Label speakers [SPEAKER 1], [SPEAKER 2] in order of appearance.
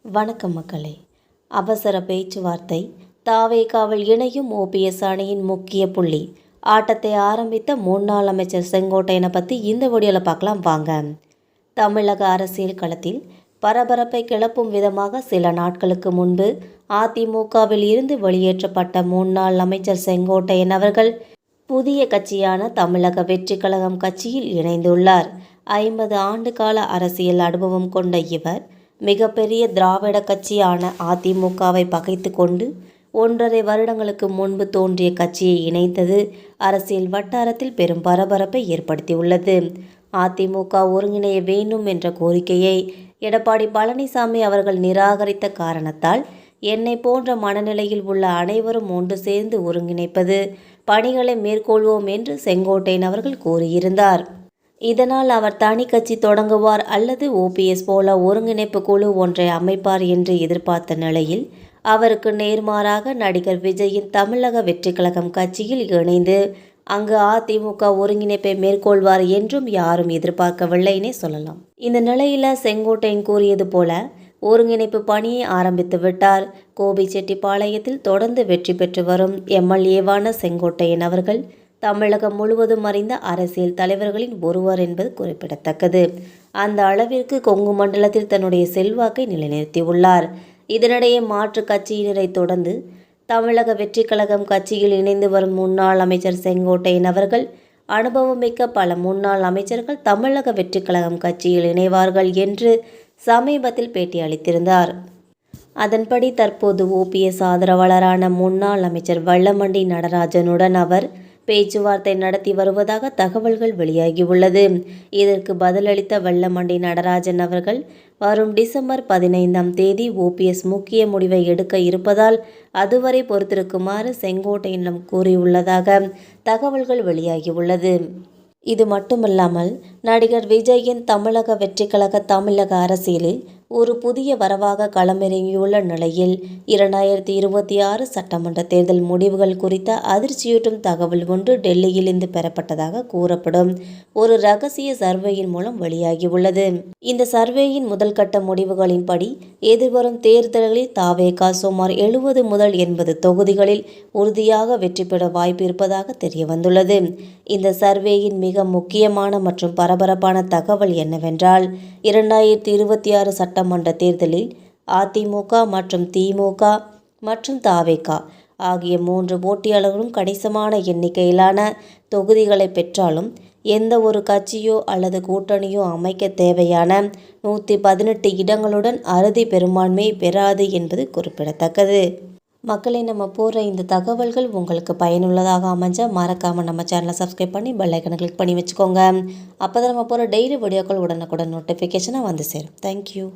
[SPEAKER 1] வணக்கம் மக்களே. அவசர பேச்சுவார்த்தை. தாவேகாவில் இணையும் ஓபிஎஸ் அணியின் முக்கிய புள்ளி. ஆட்டத்தை ஆரம்பித்த முன்னாள் அமைச்சர் செங்கோட்டையனை பற்றி இந்த வீடியோவில் பார்க்கலாம் வாங்க. தமிழக அரசியல் களத்தில் பரபரப்பை கிளப்பும் விதமாக சில நாட்களுக்கு முன்பு அதிமுகவில் இருந்து வெளியேற்றப்பட்ட முன்னாள் அமைச்சர் செங்கோட்டையன் அவர்கள் புதிய கட்சியான தமிழக வெற்றி கழகம் கட்சியில் இணைந்துள்ளார். 50 ஆண்டு கால அரசியல் அனுபவம் கொண்ட இவர் மிகப்பெரிய திராவிட கட்சியான அதிமுகவை பகைத்து கொண்டு 1.5 வருடங்களுக்கு முன்பு தோன்றிய கட்சியை இணைத்தது அரசியல் வட்டாரத்தில் பெரும் பரபரப்பை ஏற்படுத்தியுள்ளது. அதிமுக ஒருங்கிணைய வேண்டும் என்ற கோரிக்கையை எடப்பாடி பழனிசாமி அவர்கள் நிராகரித்த காரணத்தால் என்னை போன்ற மனநிலையில் உள்ள அனைவரும் ஒன்று சேர்ந்து ஒருங்கிணைப்பது பணிகளை மேற்கொள்வோம் என்று செங்கோட்டையன் அவர்கள் கூறியிருந்தார். இதனால் அவர் தனி கட்சி தொடங்குவார் அல்லது ஓபிஎஸ் போல ஒருங்கிணைப்பு குழு ஒன்றை அமைப்பார் என்று எதிர்பார்த்த நிலையில் அவருக்கு நேர்மாறாக நடிகர் விஜயின் தமிழக வெற்றி கழகம் கட்சியில் இணைந்து அங்கு அதிமுக ஒருங்கிணைப்பை மேற்கொள்வார் என்றும் யாரும் எதிர்பார்க்கவில்லைன்னே சொல்லலாம். இந்த நிலையில் செங்கோட்டையன் கூறியது போல ஒருங்கிணைப்பு பணியை ஆரம்பித்து விட்டார். கோபிச்செட்டிப்பாளையத்தில் தொடர்ந்து வெற்றி பெற்று வரும் எம்எல்ஏவான செங்கோட்டையன் அவர்கள் தமிழகம் முழுவதும் அறிந்த அரசியல் தலைவர்களின் ஒருவர் என்பது குறிப்பிடத்தக்கது. அந்த அளவிற்கு கொங்கு மண்டலத்தில் தன்னுடைய செல்வாக்கை நிலைநிறுத்தியுள்ளார். இதனிடையே மாற்று கட்சியினரை தொடர்ந்து தமிழக வெற்றி கழகம் கட்சியில் இணைந்து வரும் முன்னாள் அமைச்சர் செங்கோட்டையன் அவர்கள் அனுபவமிக்க பல முன்னாள் அமைச்சர்கள் தமிழக வெற்றி கழகம் கட்சியில் இணைவார்கள் என்று சமீபத்தில் பேட்டி அளித்திருந்தார். அதன்படி தற்போது ஓபிஎஸ் ஆதரவாளரான முன்னாள் அமைச்சர் வெல்லமண்டி நடராஜனுடன் அவர் பேச்சுவார்த்தை நடத்தி வருவதாக தகவல்கள் வெளியாகியுள்ளது. இதற்கு பதிலளித்த வெல்லமண்டி நடராஜன் அவர்கள் வரும் டிசம்பர் 15ஆம் தேதி ஓபிஎஸ் முக்கிய முடிவை எடுக்க இருப்பதால் அதுவரை பொறுத்திருக்குமாறு செங்கோட்டையனிடம் கூறியுள்ளதாக தகவல்கள் வெளியாகியுள்ளது. இது மட்டுமல்லாமல் நடிகர் விஜயின் தமிழக வெற்றி கழக தமிழக அரசியலில் ஒரு புதிய வரவாக களமிறங்கியுள்ள நிலையில் 2026 சட்டமன்ற தேர்தல் முடிவுகள் குறித்த அதிர்ச்சியூட்டும் தகவல் ஒன்று டெல்லியில் இருந்து பெறப்பட்டதாக கூறப்படும் ஒரு ரகசிய சர்வேயின் மூலம் வெளியாகியுள்ளது. இந்த சர்வேயின் முதல் கட்ட முடிவுகளின்படி எதிர்வரும் தேர்தல்களில் தாவேகா சுமார் 70 முதல் 80 தொகுதிகளில் உறுதியாக வெற்றி பெற வாய்ப்பு இருப்பதாக தெரிய வந்துள்ளது. இந்த சர்வேயின் மிக முக்கியமான மற்றும் பரபரப்பான தகவல் என்னவென்றால் 2026 சட்டமன்ற தேர்தலில் அதிமுக மற்றும் திமுக மற்றும் தாவேகா ஆகிய 3 போட்டியாளர்களும் கணிசமான எண்ணிக்கையிலான தொகுதிகளை பெற்றாலும் எந்த ஒரு கட்சியோ அல்லது கூட்டணியோ அமைக்க தேவையான 118 இடங்களுடன் அறுதி பெரும்பான்மையை பெறாது என்பது குறிப்பிடத்தக்கது. மக்களை நம்ம போகிற இந்த தகவல்கள் உங்களுக்கு பயனுள்ளதாக அமைஞ்சால் மறக்காமல் நம்ம சேனலை சப்ஸ்கிரைப் பண்ணி பெல் ஐக்கனை கிளிக் பண்ணி வச்சுக்கோங்க. அப்போ தான் நம்ம போகிற டெய்லி வீடியோக்கள் உடனுக்குடன் நோட்டிஃபிகேஷனாக வந்து சேரும். தேங்க்யூ.